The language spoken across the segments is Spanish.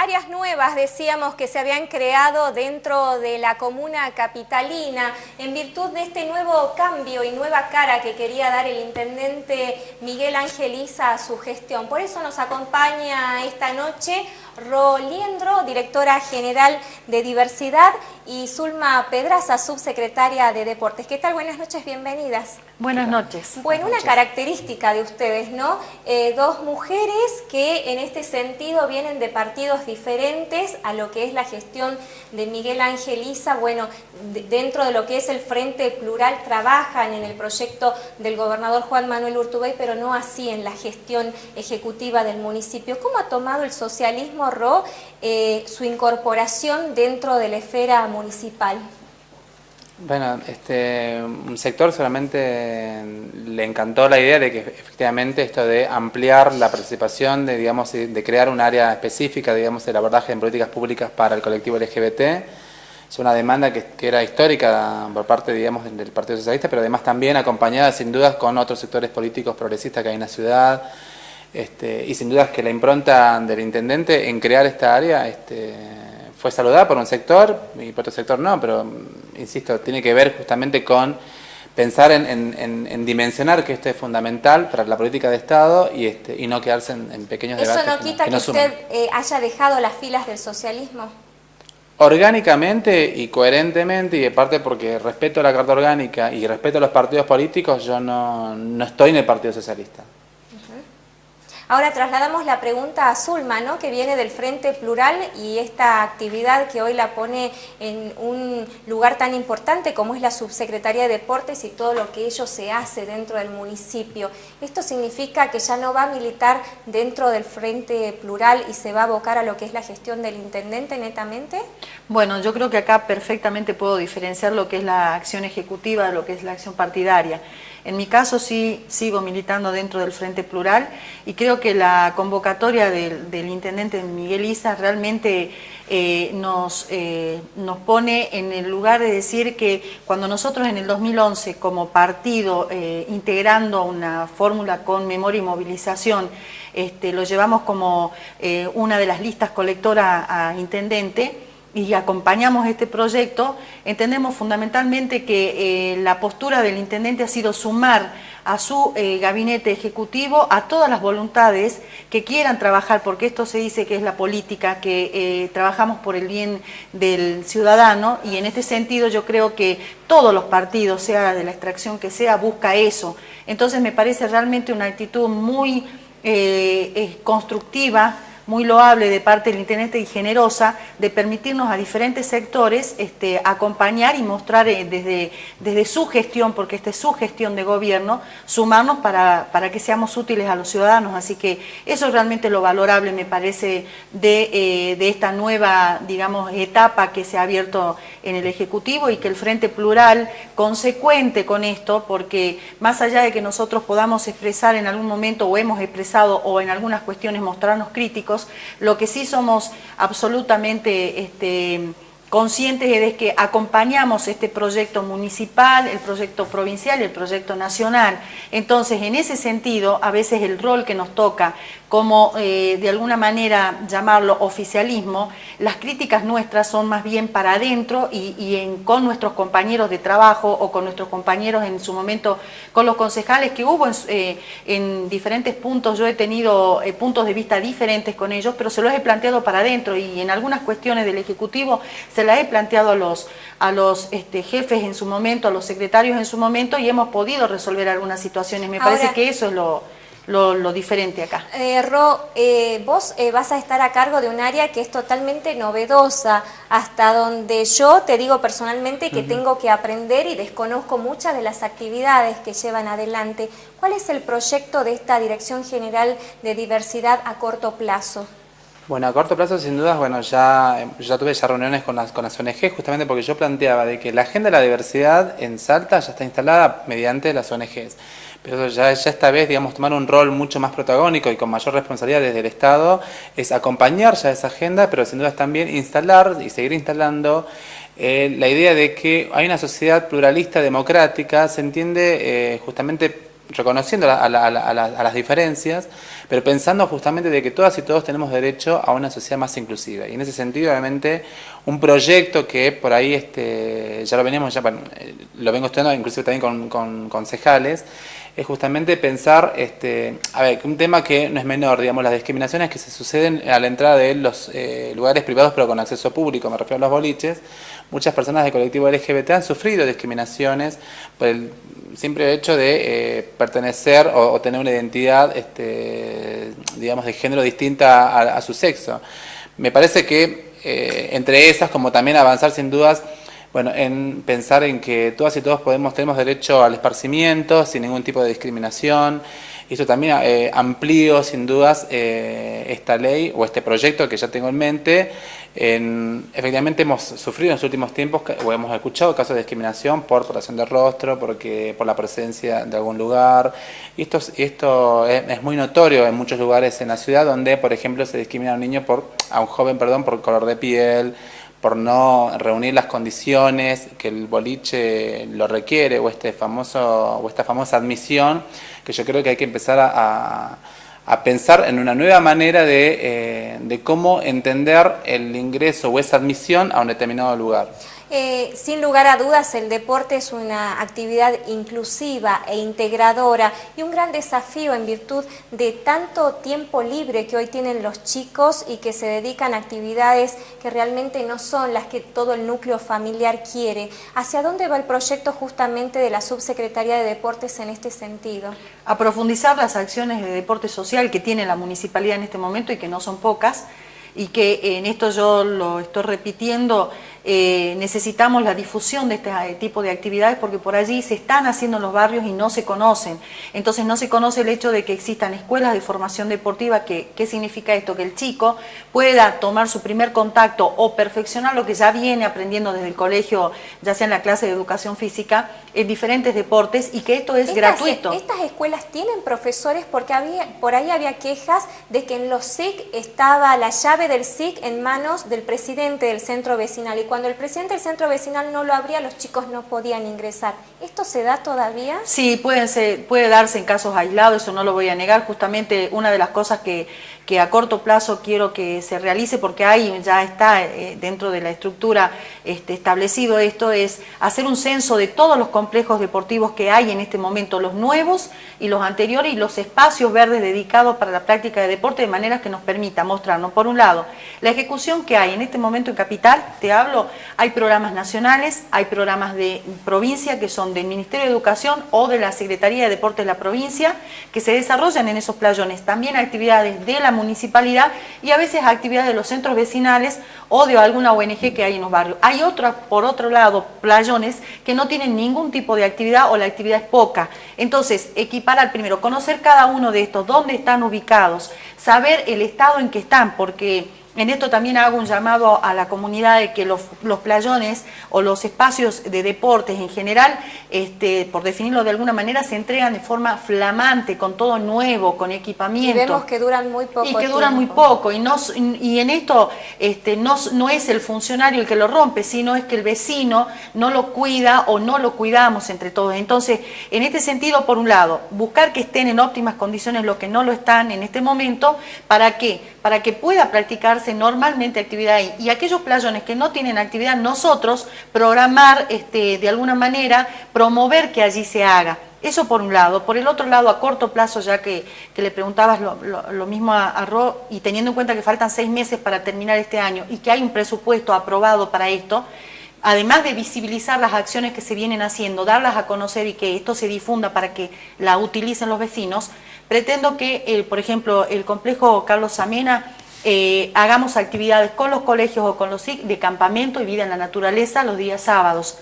áreas nuevas, decíamos, que se habían creado dentro de la comuna capitalina en virtud de este nuevo cambio y nueva cara que quería dar el intendente Miguel Ángel Isa a su gestión. Por eso nos acompaña esta noche Ro Liendro, directora general de Diversidad, y Zulma Pedraza, subsecretaria de Deportes. ¿Qué tal? Buenas noches, bienvenidas. Buenas noches. Bueno, una característica de ustedes, ¿no? Dos mujeres que en este sentido vienen de partidos diferentes a lo que es la gestión de Miguel Ángel Isa. Bueno, dentro de lo que es el Frente Plural trabajan en el proyecto del gobernador Juan Manuel Urtubey, pero no así en la gestión ejecutiva del municipio. ¿Cómo ha tomado el socialismo, Ro, su incorporación dentro de la esfera municipal? Bueno, un sector solamente le encantó la idea de que efectivamente esto de ampliar la participación, de crear un área específica, digamos, del abordaje en políticas públicas para el colectivo LGBT, es una demanda que era histórica por parte, digamos, del Partido Socialista, pero además también acompañada sin dudas con otros sectores políticos progresistas que hay en la ciudad, y sin dudas que la impronta del intendente en crear esta área, fue saludada por un sector y por otro sector no, pero insisto, tiene que ver justamente con pensar en dimensionar que esto es fundamental para la política de Estado y no quedarse en pequeños debates. ¿Eso no quita que usted haya dejado las filas del socialismo? Orgánicamente y coherentemente, y de parte porque respeto la Carta Orgánica y respeto a los partidos políticos, yo no estoy en el Partido Socialista. Ahora trasladamos la pregunta a Zulma, ¿no?, que viene del Frente Plural y esta actividad que hoy la pone en un lugar tan importante como es la Subsecretaría de Deportes y todo lo que ello se hace dentro del municipio. ¿Esto significa que ya no va a militar dentro del Frente Plural y se va a abocar a lo que es la gestión del intendente netamente? Bueno, yo creo que acá perfectamente puedo diferenciar lo que es la acción ejecutiva de lo que es la acción partidaria. En mi caso sí sigo militando dentro del Frente Plural y creo que la convocatoria del intendente Miguel Isa realmente nos pone en el lugar de decir que cuando nosotros en el 2011 como partido integrando una fórmula con memoria y movilización lo llevamos como una de las listas colectoras a intendente, y acompañamos este proyecto, entendemos fundamentalmente que la postura del intendente ha sido sumar a su gabinete ejecutivo a todas las voluntades que quieran trabajar, porque esto se dice que es la política, que trabajamos por el bien del ciudadano, y en este sentido yo creo que todos los partidos, sea de la extracción que sea, busca eso. Entonces me parece realmente una actitud muy constructiva, muy loable de parte del intendente y generosa de permitirnos a diferentes sectores acompañar y mostrar desde su gestión, porque esta es su gestión de gobierno, sumarnos para que seamos útiles a los ciudadanos. Así que eso es realmente lo valorable, me parece, de esta nueva, digamos, etapa que se ha abierto en el Ejecutivo, y que el Frente Plural, consecuente con esto, porque más allá de que nosotros podamos expresar en algún momento, o hemos expresado, o en algunas cuestiones mostrarnos críticos, lo que sí somos absolutamente conscientes es de que acompañamos este proyecto municipal, el proyecto provincial y el proyecto nacional. Entonces, en ese sentido, a veces el rol que nos toca, como de alguna manera llamarlo oficialismo, las críticas nuestras son más bien para adentro con nuestros compañeros de trabajo o con nuestros compañeros en su momento, con los concejales que hubo en diferentes puntos. Yo he tenido puntos de vista diferentes con ellos, pero se los he planteado para adentro, y en algunas cuestiones del Ejecutivo se las he planteado a los jefes en su momento, a los secretarios en su momento, y hemos podido resolver algunas situaciones. Me parece que eso es lo diferente acá. Ro, vos vas a estar a cargo de un área que es totalmente novedosa, hasta donde yo te digo personalmente que tengo que aprender y desconozco muchas de las actividades que llevan adelante. ¿Cuál es el proyecto de esta Dirección General de Diversidad a corto plazo? Bueno, a corto plazo, sin dudas, bueno, ya tuve reuniones con las ONG, justamente porque yo planteaba de que la agenda de la diversidad en Salta ya está instalada mediante las ONGs. Pero ya esta vez, digamos, tomar un rol mucho más protagónico y con mayor responsabilidad desde el Estado, es acompañar ya esa agenda, pero sin dudas también instalar y seguir instalando la idea de que hay una sociedad pluralista, democrática, se entiende justamente reconociendo a las diferencias, pero pensando justamente de que todas y todos tenemos derecho a una sociedad más inclusiva. Y en ese sentido, obviamente, un proyecto que por ahí ya lo veníamos, lo vengo estudiando inclusive también con concejales, es justamente pensar, a ver, un tema que no es menor, digamos, las discriminaciones que se suceden a la entrada de los lugares privados pero con acceso público, me refiero a los boliches. Muchas personas del colectivo LGBT han sufrido discriminaciones por el simple hecho de pertenecer o tener una identidad, digamos, de género distinta a su sexo. Me parece que entre esas, como también avanzar sin dudas, bueno, en pensar en que todas y todos tenemos derecho al esparcimiento sin ningún tipo de discriminación. Y eso también amplío sin dudas esta ley o este proyecto que ya tengo en mente. Efectivamente hemos sufrido en los últimos tiempos o hemos escuchado casos de discriminación por portación de rostro, por la presencia de algún lugar. Y esto es muy notorio en muchos lugares en la ciudad donde, por ejemplo, se discrimina a un joven por color de piel, por no reunir las condiciones que el boliche lo requiere, o esta famosa admisión, que yo creo que hay que empezar a pensar en una nueva manera de cómo entender el ingreso o esa admisión a un determinado lugar. Sin lugar a dudas, el deporte es una actividad inclusiva e integradora y un gran desafío en virtud de tanto tiempo libre que hoy tienen los chicos y que se dedican a actividades que realmente no son las que todo el núcleo familiar quiere. ¿Hacia dónde va el proyecto justamente de la Subsecretaría de Deportes en este sentido? A profundizar las acciones de deporte social que tiene la municipalidad en este momento y que no son pocas, y que en esto yo lo estoy repitiendo, necesitamos la difusión de este tipo de actividades porque por allí se están haciendo en los barrios y no se conocen. Entonces no se conoce el hecho de que existan escuelas de formación deportiva. ¿Qué significa esto? Que el chico pueda tomar su primer contacto o perfeccionar lo que ya viene aprendiendo desde el colegio, ya sea en la clase de educación física, en diferentes deportes, y que esto es gratuito. ¿Estas escuelas tienen profesores? Porque por ahí había quejas de que en los SIC estaba la llave del SIC en manos del presidente del centro vecinal, y cuando el presidente del centro vecinal no lo abría, los chicos no podían ingresar. ¿Esto se da todavía? Sí, puede darse en casos aislados, eso no lo voy a negar. Justamente una de las cosas que a corto plazo quiero que se realice, porque ya está dentro de la estructura establecido esto, es hacer un censo de todos los complejos deportivos que hay en este momento, los nuevos y los anteriores, y los espacios verdes dedicados para la práctica de deporte, de manera que nos permita mostrarnos, por un lado, la ejecución que hay en este momento en Capital. Te hablo, hay programas nacionales, hay programas de provincia que son del Ministerio de Educación o de la Secretaría de Deportes de la provincia, que se desarrollan en esos playones. También actividades de la municipalidad y a veces actividades de los centros vecinales o de alguna ONG que hay en los barrios. Hay por otro lado, playones que no tienen ningún tipo de actividad o la actividad es poca. Entonces, equiparar primero, conocer cada uno de estos, dónde están ubicados, saber el estado en que están, porque en esto también hago un llamado a la comunidad de que los playones o los espacios de deportes en general, por definirlo de alguna manera, se entregan de forma flamante, con todo nuevo, con equipamiento. Y vemos que duran muy poco. Y que duran muy poco. Y en esto no es el funcionario el que lo rompe, sino es que el vecino no lo cuida o no lo cuidamos entre todos. Entonces, en este sentido, por un lado, buscar que estén en óptimas condiciones los que no lo están en este momento. ¿Para qué? Para que pueda practicarse normalmente actividad ahí. Y aquellos playones que no tienen actividad, nosotros programar de alguna manera, promover que allí se haga. Eso por un lado. Por el otro lado, a corto plazo, ya que le preguntabas lo mismo a Ro, y teniendo en cuenta que faltan 6 meses para terminar este año y que hay un presupuesto aprobado para esto, además de visibilizar las acciones que se vienen haciendo, darlas a conocer y que esto se difunda para que la utilicen los vecinos, pretendo que, por ejemplo, el complejo Carlos Amena, hagamos actividades con los colegios o con los SIC de campamento y vida en la naturaleza los días sábados.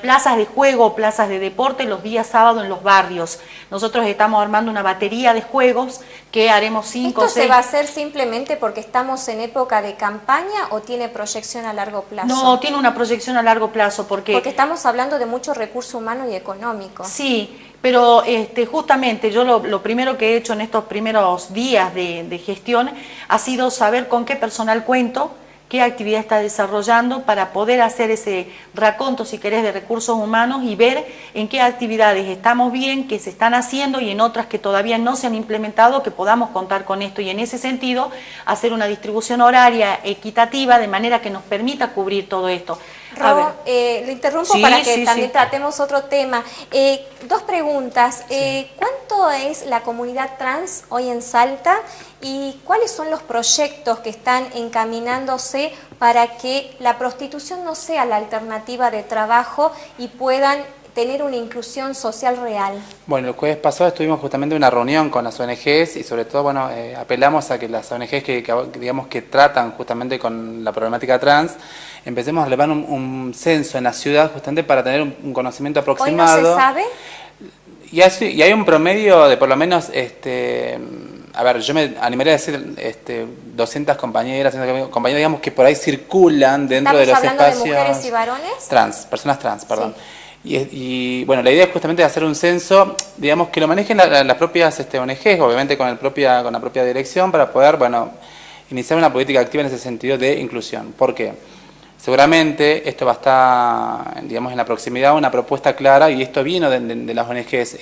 Plazas de juego, plazas de deporte los días sábados en los barrios. Nosotros estamos armando una batería de juegos que haremos 5 o 6. ¿Esto se va a hacer simplemente porque estamos en época de campaña o tiene proyección a largo plazo? No, tiene una proyección a largo plazo porque estamos hablando de mucho recurso humano y económico. Sí, pero justamente yo lo primero que he hecho en estos primeros días de gestión ha sido saber con qué personal cuento, qué actividad está desarrollando para poder hacer ese raconto, si querés, de recursos humanos y ver en qué actividades estamos bien, que se están haciendo y en otras que todavía no se han implementado, que podamos contar con esto y en ese sentido hacer una distribución horaria equitativa de manera que nos permita cubrir todo esto. Ro, lo interrumpo para que también tratemos otro tema. Dos preguntas. ¿Cuánto es la comunidad trans hoy en Salta y cuáles son los proyectos que están encaminándose para que la prostitución no sea la alternativa de trabajo y puedan tener una inclusión social real? Bueno, el jueves pasado estuvimos justamente en una reunión con las ONGs y sobre todo, bueno, apelamos a que las ONGs digamos que tratan justamente con la problemática trans, empecemos a llevar un censo en la ciudad justamente para tener un conocimiento aproximado. ¿Hoy no se sabe? Y hay un promedio de por lo menos, a ver, yo me animaría a decir 200 compañeras, digamos, que por ahí circulan dentro de los espacios. ¿Estamos hablando de mujeres y varones? Trans, personas trans, perdón. Sí. Y bueno, la idea es justamente hacer un censo, digamos, que lo manejen las propias ONGs, obviamente con la propia dirección, para poder, bueno, iniciar una política activa en ese sentido de inclusión. ¿Por qué? Seguramente esto va a estar, digamos, en la proximidad, una propuesta clara, y esto vino de las ONGs,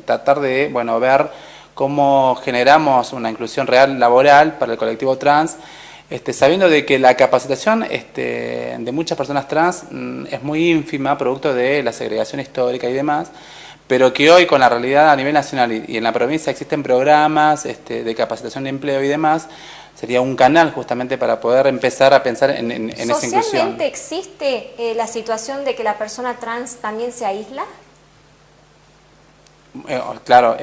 tratar de, bueno, ver cómo generamos una inclusión real laboral para el colectivo trans, sabiendo de que la capacitación de muchas personas trans es muy ínfima, producto de la segregación histórica y demás, pero que hoy con la realidad a nivel nacional y en la provincia existen programas de capacitación de empleo y demás, sería un canal justamente para poder empezar a pensar en esa inclusión. ¿Socialmente existe la situación de que la persona trans también se aísla? Claro,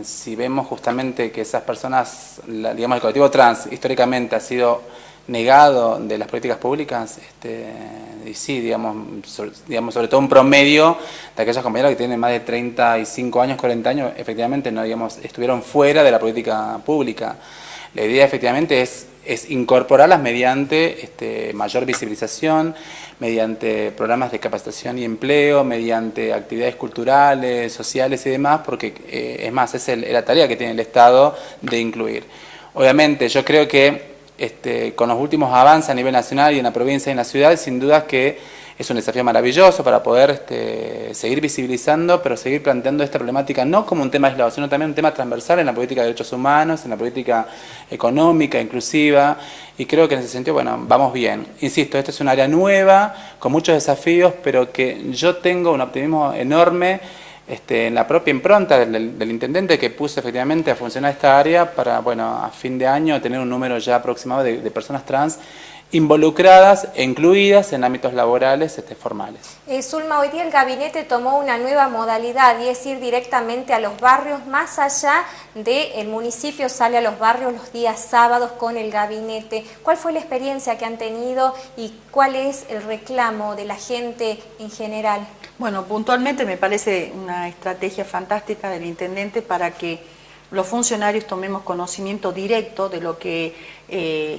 si vemos justamente que esas personas, digamos, el colectivo trans históricamente ha sido negado de las políticas públicas, y sí, digamos, sobre todo un promedio de aquellas compañeras que tienen más de 35 años, 40 años, efectivamente no, digamos, estuvieron fuera de la política pública. La idea efectivamente es incorporarlas mediante mayor visibilización, mediante programas de capacitación y empleo, mediante actividades culturales, sociales y demás, porque es más, es la tarea que tiene el Estado de incluir. Obviamente yo creo que con los últimos avances a nivel nacional y en la provincia y en la ciudad, sin duda que es un desafío maravilloso para poder seguir visibilizando, pero seguir planteando esta problemática no como un tema aislado, sino también un tema transversal en la política de derechos humanos, en la política económica, inclusiva, y creo que en ese sentido, bueno, vamos bien. Insisto, esta es un área nueva, con muchos desafíos, pero que yo tengo un optimismo enorme en la propia impronta del intendente que puso efectivamente a funcionar esta área para, bueno, a fin de año tener un número ya aproximado de personas trans involucradas e incluidas en ámbitos laborales formales. Zulma, hoy día el gabinete tomó una nueva modalidad y es ir directamente a los barrios, más allá del municipio, sale a los barrios los días sábados con el gabinete. ¿Cuál fue la experiencia que han tenido y cuál es el reclamo de la gente en general? Bueno, puntualmente me parece una estrategia fantástica del intendente para que los funcionarios tomemos conocimiento directo de lo que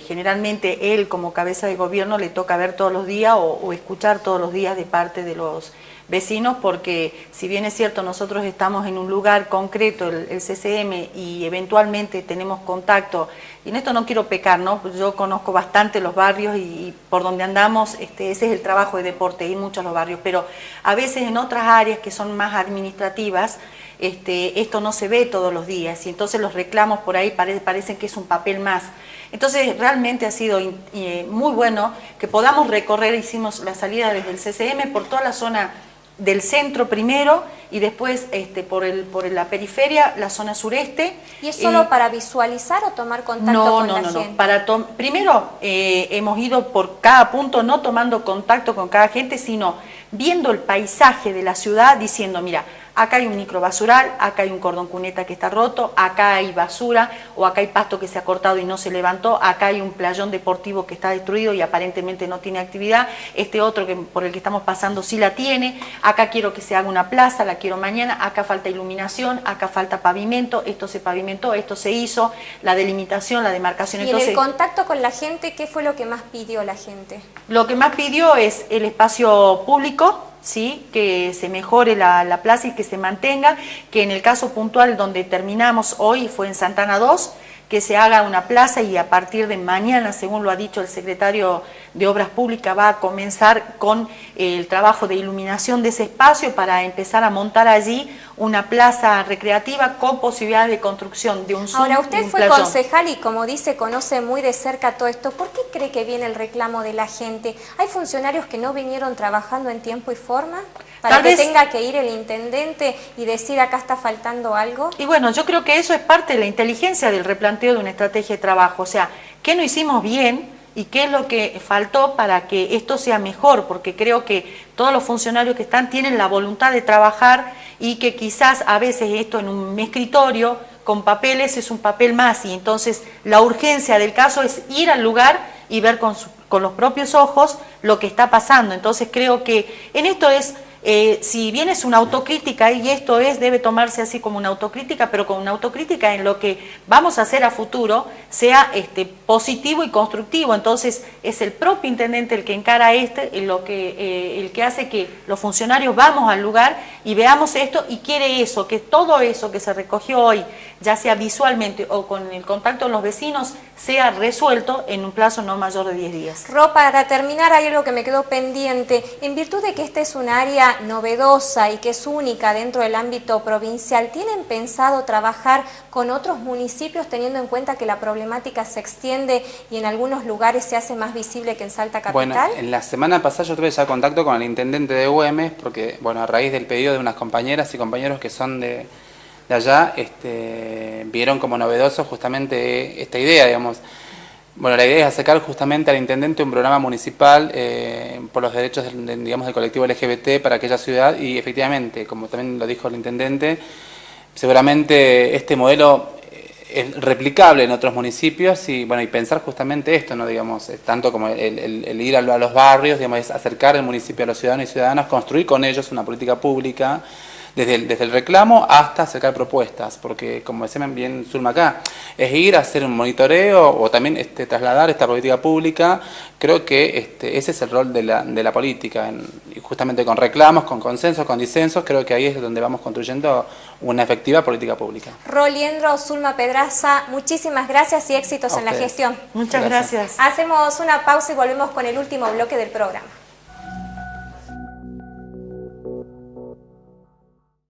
generalmente él como cabeza de gobierno le toca ver todos los días o escuchar todos los días de parte de los vecinos, porque si bien es cierto nosotros estamos en un lugar concreto, el CCM, y eventualmente tenemos contacto, y en esto no quiero pecar, ¿no? Yo conozco bastante los barrios y por donde andamos, ese es el trabajo de deporte, ir mucho a los barrios, pero a veces en otras áreas que son más administrativas, esto no se ve todos los días y entonces los reclamos por ahí parecen que es un papel más. Entonces realmente ha sido muy bueno que podamos recorrer, hicimos la salida desde el CCM por toda la zona del centro primero y después por la periferia, la zona sureste. ¿Y es solo para visualizar o tomar contacto con la gente? No. Primero hemos ido por cada punto, no tomando contacto con cada gente, sino viendo el paisaje de la ciudad, diciendo, mira, acá hay un microbasural, acá hay un cordón cuneta que está roto, acá hay basura o acá hay pasto que se ha cortado y no se levantó, acá hay un playón deportivo que está destruido y aparentemente no tiene actividad, este otro por el que estamos pasando sí la tiene, acá quiero que se haga una plaza, la quiero mañana, acá falta iluminación, acá falta pavimento, esto se pavimentó, esto se hizo, la delimitación, la demarcación. Y entonces, en el contacto con la gente, ¿qué fue lo que más pidió la gente? Lo que más pidió es el espacio público, ¿sí? Que se mejore la plaza y que se mantenga, que en el caso puntual donde terminamos hoy fue en Santana 2, que se haga una plaza y a partir de mañana, según lo ha dicho el secretario de Obras Públicas, va a comenzar con el trabajo de iluminación de ese espacio para empezar a montar allí una plaza recreativa con posibilidad de construcción de un zoom. Ahora, usted un fue playón. concejal y como dice, conoce muy de cerca todo esto. ¿Por qué cree que viene el reclamo de la gente? ¿Hay funcionarios que no vinieron trabajando en tiempo y forma? Para Tal que vez tenga que ir el intendente y decir acá está faltando algo. Y bueno, yo creo que eso es parte de la inteligencia del replanteo de una estrategia de trabajo. O sea, ¿qué no hicimos bien y qué es lo que faltó para que esto sea mejor? Porque creo que todos los funcionarios que están tienen la voluntad de trabajar y que quizás a veces esto en un escritorio con papeles es un papel más y entonces la urgencia del caso es ir al lugar y ver con los propios ojos lo que está pasando. Entonces creo que en esto es... si bien es una autocrítica, y esto debe tomarse así como una autocrítica, pero con una autocrítica en lo que vamos a hacer a futuro sea positivo y constructivo. Entonces es el propio intendente el que encara el que hace que los funcionarios vamos al lugar y veamos esto y quiere eso, que todo eso que se recogió hoy, ya sea visualmente o con el contacto con los vecinos, sea resuelto en un plazo no mayor de 10 días. Ro, para terminar, hay algo que me quedó pendiente. En virtud de que esta es un área novedosa y que es única dentro del ámbito provincial, ¿tienen pensado trabajar con otros municipios teniendo en cuenta que la problemática se extiende y en algunos lugares se hace más visible que en Salta Capital? Bueno, en la semana pasada yo tuve ya contacto con el intendente de Güemes porque, bueno, a raíz del pedido de unas compañeras y compañeros que son de allá, vieron como novedoso justamente esta idea, digamos. Bueno, la idea es acercar justamente al intendente un programa municipal por los derechos del colectivo LGBT para aquella ciudad y efectivamente, como también lo dijo el intendente, seguramente este modelo es replicable en otros municipios y bueno, y pensar justamente esto, ¿no? Digamos, tanto como el ir a los barrios, digamos, es acercar el municipio a los ciudadanos y ciudadanas, construir con ellos una política pública. Desde el reclamo hasta acercar propuestas, porque como decía bien Zulma acá, es ir a hacer un monitoreo o también trasladar esta política pública. Creo que ese es el rol de la política, y justamente con reclamos, con consensos, con disensos, creo que ahí es donde vamos construyendo una efectiva política pública. Ro Liendro, Zulma Pedraza, muchísimas gracias y éxitos en la gestión. Muchas gracias. Hacemos una pausa y volvemos con el último bloque del programa.